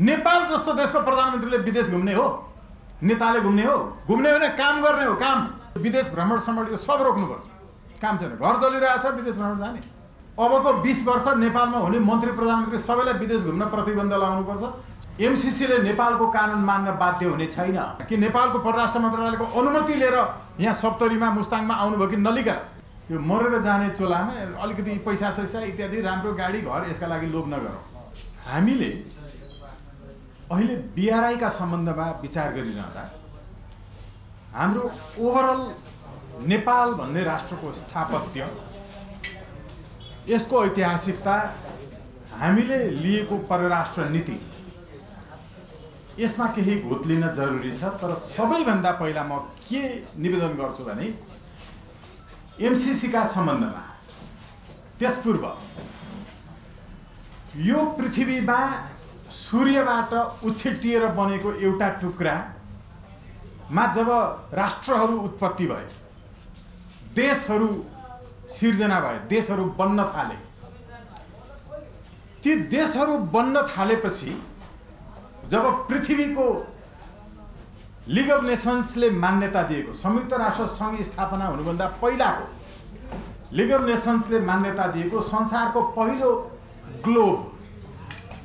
नेपाल जस्तो देशको प्रधानमन्त्रीले विदेश घुम्ने हो, नेताले घुम्ने हो? घुम्ने भने काम गर्ने हो, काम। विदेश भ्रमण सम्बन्धी सब रोक्नुपर्छ, काम छैन। घर चलिरहेछ, विदेश भ्रमण जाने। अबको 20 वर्ष नेपालमा हुने मन्त्री प्रधानमन्त्री सबैलाई विदेश घुम्न प्रतिबन्ध लगाउनुपर्छ। एमसीसीले नेपालको कानुन मान्न बाध्य हुने छैन कि नेपालको परराष्ट्र मन्त्रालयको अनुमति लिएर यहाँ सप्तरीमा मुस्ताङमा आउनुभयो कि नलिकन यो मरेर जाने चोलामा अलिकति पैसा सैसा इत्यादि राम्रो गाडी घर यसका लागि लोभ नगरौँ। हामीले अहिले बीआरआईका सम्बन्धमा विचार गरिरहँदा हाम्रो ओभरअल नेपाल भन्ने राष्ट्रको स्थापत्य, यसको ऐतिहासिकता, हामीले लिएको परराष्ट्र नीति, यसमा केही घोत लिन जरुरी छ। तर सबैभन्दा पहिला म के निवेदन गर्छु भने एमसीसीका सम्बन्धमा त्यसपूर्व यो पृथ्वीमा सूर्यबाट उछिट्टिएर बनेको एउटा टुक्रामा जब राष्ट्रहरू उत्पत्ति भए, देशहरू सिर्जना भए, देशहरू बन्न थाले, ती देशहरू बन्न थालेपछि जब पृथ्वीको लिग अफ नेसन्सले मान्यता दिएको, संयुक्त राष्ट्र सङ्घ स्थापना हुनुभन्दा पहिलाको लिग अफ नेसन्सले मान्यता दिएको संसारको पहिलो ग्लोब,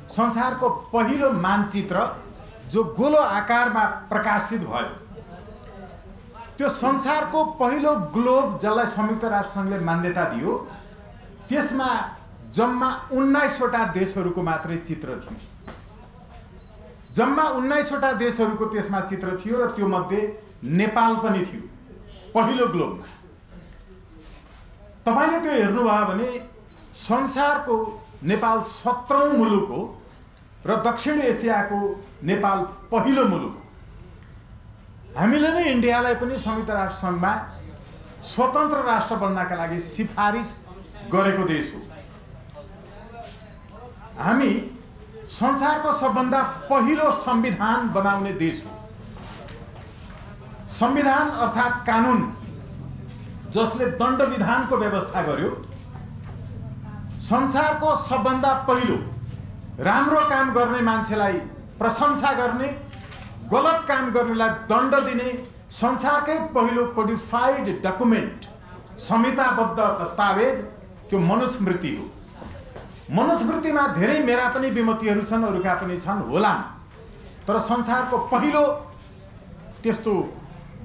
संसारको पहिलो मानचित्र जो गोलो आकारमा प्रकाशित भयो, त्यो संसारको पहिलो ग्लोब जसलाई संयुक्त राष्ट्र सङ्घले मान्यता दियो, त्यसमा जम्मा 19 वटा देशहरूको मात्रै चित्र थियो। जम्मा 19 वटा देशहरूको त्यसमा चित्र थियो र त्यो मध्ये नेपाल पनि थियो पहिलो ग्लोबमा। तपाईले त्यो हेर्नुभयो भने संसारको नेपाल 17औं मुलुक हो र दक्षिण एसियाको नेपाल पहिलो मुलुक हो। हामीले नै इन्डियालाई पनि संयुक्त राष्ट्र सङ्घमा स्वतन्त्र राष्ट्र बन्नका लागि सिफारिस गरेको देश हो। हामी संसारको सबभन्दा पहिलो संविधान बनाउने देश हो। संविधान अर्थात् कानुन जसले दण्ड विधानको व्यवस्था गर्यो, संसारको सबभन्दा पहिलो राम्रो काम गर्ने मान्छेलाई प्रशंसा गर्ने, गलत काम गर्नेलाई दण्ड दिने संसारकै पहिलो कोडिफाइड डकुमेन्ट, संहिताबद्ध दस्तावेज त्यो मनुस्मृति हो। मनुस्मृतिमा धेरै मेरा पनि विमतिहरू छन्, अरूका पनि छन् होलान्, तर संसारको पहिलो त्यस्तो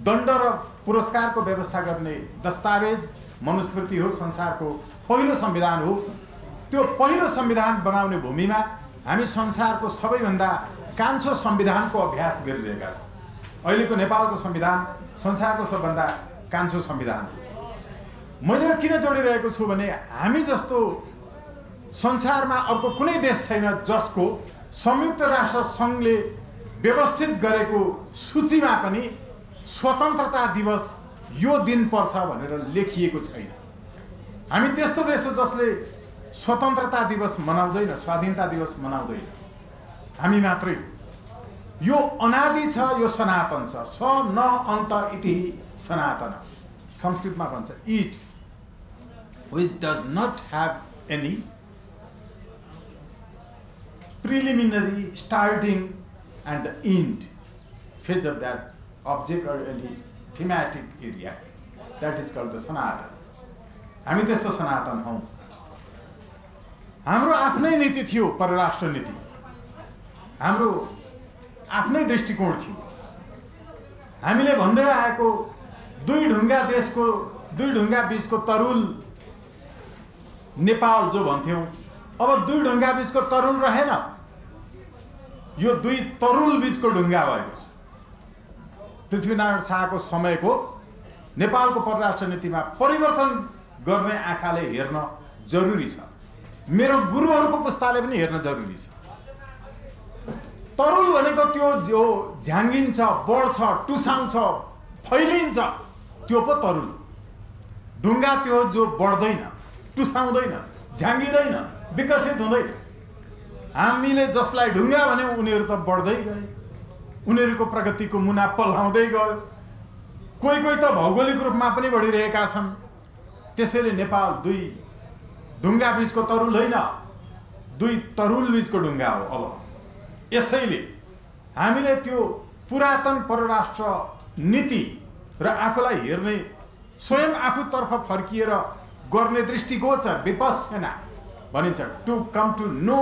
दण्ड र पुरस्कारको व्यवस्था गर्ने दस्तावेज मनुस्मृति हो, संसारको पहिलो संविधान हो। त्यो पहिलो संविधान बनाउने भूमिमा हामी संसारको सबैभन्दा कान्छो संविधानको अभ्यास गरिरहेका छौँ। अहिलेको नेपालको संविधान संसारको सबभन्दा कान्छो संविधान हो। मैले किन जोडिरहेको छु भने हामी जस्तो संसारमा अर्को कुनै देश छैन जसको संयुक्त राष्ट्र सङ्घले व्यवस्थित गरेको सूचीमा पनि स्वतन्त्रता दिवस यो दिन पर्छ भनेर लेखिएको छैन। हामी त्यस्तो देश हो जसले स्वतन्त्रता दिवस मनाउँदैन, स्वाधीनता दिवस मनाउँदैन। हामी मात्रै। यो अनादि छ, यो सनातन छ। स न अन्त इति सनातन, संस्कृतमा भन्छ it which does not have any preliminary starting and the end phase of that object or any thematic area, that is called the Sanatan. हामी त्यस्तो सनातन हौं। हाम्रो आफ्नै नीति थियो, परराष्ट्र नीति, हाम्रो आफ्नै दृष्टिकोण थियो। हामीले भन्दै आएको दुई ढुङ्गा देशको, दुई ढुङ्गा बीचको तरुल नेपाल जो भन्थ्यौं, अब दुई ढुङ्गा बीचको तरुल रहेन, यो दुई तरुल बीचको ढुङ्गा भएको छ। पृथ्वीनारायण शाहको समयको नेपालको परराष्ट्र नीतिमा परिवर्तन गर्ने आँखाले हेर्न जरुरी छ। मेरो गुरुहरूको पुस्ताले पनि हेर्न जरुरी छ। तरुल भनेको त्यो जो झ्याङ्गिन्छ, बढ्छ, टुसाउँछ, फैलिन्छ, त्यो पो तरुल। ढुङ्गा त्यो जो बढ्दैन, टुसाउँदैन, झ्याङ्गिँदैन, विकसित हुँदैन। हामीले जसलाई ढुङ्गा भन्यौं उनीहरू त बढ्दै गए, उनीहरूको प्रगतिको मुना पल्लाउँदै गयो। कोही कोही त भौगोलिक रूपमा पनि बढिरहेका छन्। त्यसैले नेपाल दुई ढुङ्गा बीचको तरुल होइन, दुई तरुल बीचको ढुङ्गा हो। अब यसैले हामीले त्यो पुरातन परराष्ट्र नीति र आफूलाई हेर्ने स्वयं आफूतर्फ फर्किएर गर्ने दृष्टिगोचर विपश्यना भनिन्छ, to come to know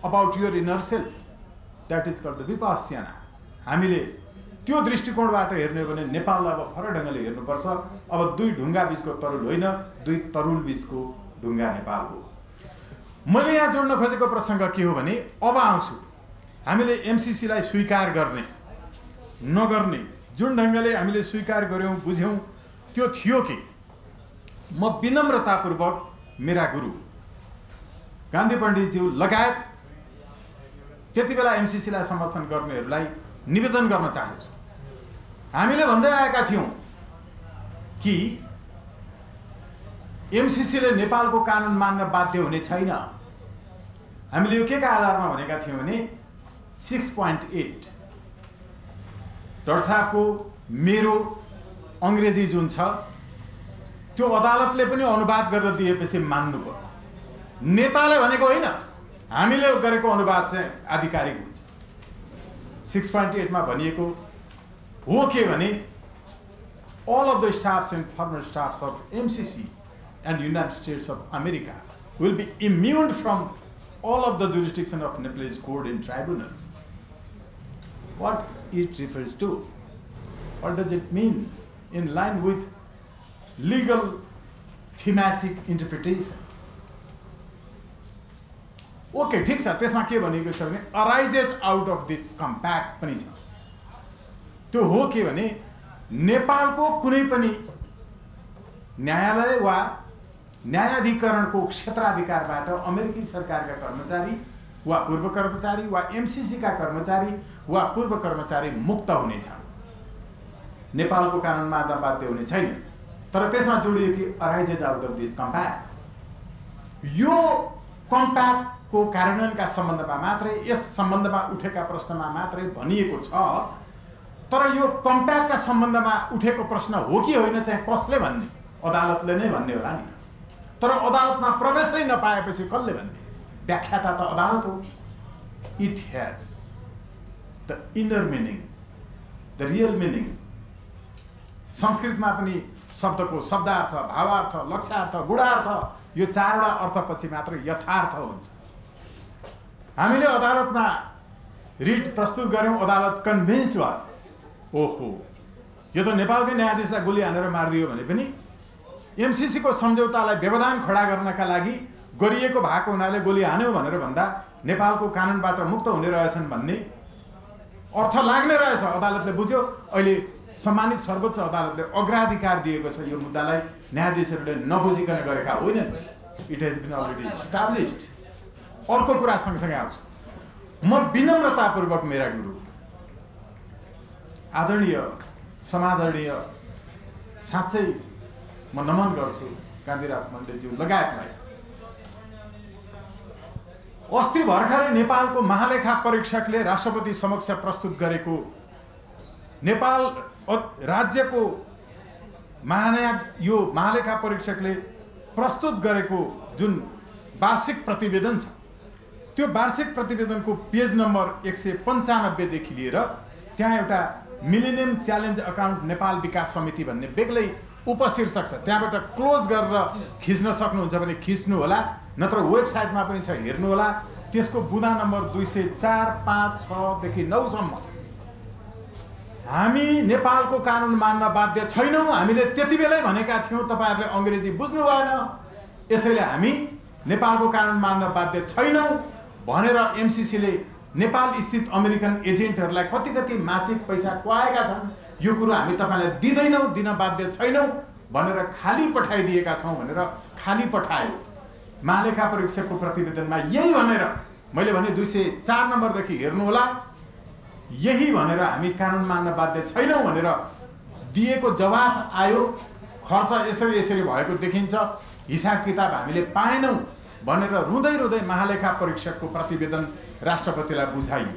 about your inner self, that is called the vipassana. हामीले त्यो दृष्टिकोणबाट हेर्ने हो भने नेपाललाई अब फरक ढङ्गले हेर्नुपर्छ। अब दुई ढुङ्गा बीचको तरुल होइन, दुई तरुल बीचको ढुङ्गा नेपाल हो। मैले यहाँ जोड्न खोजेको प्रसङ्ग के हो भने अब आउँछु हामीले एमसीसीलाई स्वीकार गर्ने नगर्ने जुन ढङ्गले हामीले स्वीकार गर्यौँ बुझ्यौँ त्यो थियो कि म विनम्रतापूर्वक मेरा गुरु गान्धी पण्डितज्यू लगायत त्यति बेला एमसीसीलाई समर्थन गर्नेहरूलाई निवेदन गर्न चाहन्छु। हामीले भन्दै आएका थियौँ कि एमसीसीले नेपालको कानुन मान्न बाध्य हुने छैन। हामीले यो के का आधारमा भनेका थियौँ भने 6.8 डाक्टर साहबको मेरो अङ्ग्रेजी जुन छ त्यो अदालतले पनि अनुवाद गरेर दिएपछि मान्नुपर्छ। नेताले भनेको होइन, हामीले गरेको अनुवाद चाहिँ आधिकारिक हुन्छ। 6.8 मा भनिएको हो के भने all of the staffs and former staffs of MCC and United States of America will be immune from all of the jurisdiction of Nepalese court and tribunals. What it refers to? What does it mean in line with legal thematic interpretation? Okay ठीक छ, त्यसमा के भनेको छ भने arises out of this compact पनि छ। त्यो हो के भने नेपालको कुनै पनि न्यायालय वा न्यायाधिकरणको क्षेत्राधिकारबाट अमेरिकी सरकारका कर्मचारी वा पूर्व कर्मचारी वा एमसीसी का कर्मचारी वा पूर्व कर्मचारी मुक्त हुनेछन्। नेपालको कानुन मान्न बाध्य हुने छैन। तर त्यसमा जोडियो कि arises out of this compact. यो कम्प्याक्ट को कार्यान्वयनका सम्बन्धमा मात्रै, यस सम्बन्धमा उठेका प्रश्नमा मात्रै भनिएको छ। तर यो कम्प्याक्टका सम्बन्धमा उठेको प्रश्न हो कि होइन चाहिँ कसले भन्ने? अदालतले नै भन्ने होला नि। तर अदालतमा प्रवेशै नपाएपछि कसले भन्ने? व्याख्याता त अदालत हो। It has the inner meaning, the real meaning. संस्कृतमा पनि शब्दको शब्दार्थ, भावार्थ, लक्ष्यार्थ, गुणार्थ यो चारवटा अर्थपछि मात्र यथार्थ हुन्छ। हामीले अदालतमा रिट प्रस्तुत गर्यौं, अदालत कन्भिन्स भयो, ओहो यो त नेपालकै न्यायाधीशलाई गोली हानेर मारिदियो भने पनि एमसीसी को सम्झौतालाई व्यवधान खडा गर्नका लागि गरिएको भएको हुनाले गोली हान्यो भनेर भन्दा नेपालको कानुनबाट मुक्त हुने रहेछन् भन्ने अर्थ लाग्ने रहेछ। अदालतले बुझ्यो। अहिले सम्मानित सर्वोच्च अदालतले अग्राधिकार दिएको छ यो मुद्दालाई न्यायाधीशहरूले नबुझिकन गरेका होइनन्। It has been already established. अर्को कुरा सँगसँगै आउँछ। म विनम्रतापूर्वक मेरा गुरु आदरणीय समादरणीय साँच्चै म नमन गर्छु गान्धीराज पण्डितज्यू लगायतलाई। अस्ति भर्खरै नेपालको महालेखा परीक्षकले राष्ट्रपति समक्ष प्रस्तुत गरेको नेपाल राज्यको यो महालेखा परीक्षकले प्रस्तुत गरेको जुन वार्षिक प्रतिवेदन छ त्यो वार्षिक प्रतिवेदनको पेज नम्बर 195 देखि लिएर त्यहाँ एउटा मिलेनियम च्यालेन्ज अकाउन्ट नेपाल विकास समिति भन्ने बेग्लै उपशीर्षक छ। त्यहाँबाट क्लोज गरेर खिच्न सक्नुहुन्छ भने खिच्नु होला, नत्र वेबसाइटमा पनि छ, हेर्नु होला। त्यसको बुँदा नम्बर 204, 5, 6 देखि 9 सम्म हामी नेपालको कानुन मान्न बाध्य छैनौं। हामीले त्यति बेलै भनेका थियौं, तपाईहरुले अंग्रेजी बुझ्नु भएन, यसैले हामी नेपालको कानुन मान्न बाध्य छैनौं भनेर एमसीसी ले नेपाल स्थित अमेरिकन एजेन्टहरूलाई कति मासिक पैसा खुवाएका छन्। यो कुरो हामी तपाईलाई दिदैनौं, दिन बाध्य छैनौं भनेर खाली पठाइदिएका छौं भनेर खाली पठायो। महालेखा परीक्षकको प्रतिवेदनमा यही भनेर मैले भने 204 नम्बरदेखि हेर्नु होला, यही भनेर हामी कानुन मान्न बाध्य छैनौं भनेर दिएको जवाफ आयो। खर्च यसरी भएको देखिन्छ, हिसाब किताब हामीले पाएनौं भनेर रुँदै रुँदै महालेखा परीक्षकको प्रतिवेदन राष्ट्रपतिलाई बुझाइयो।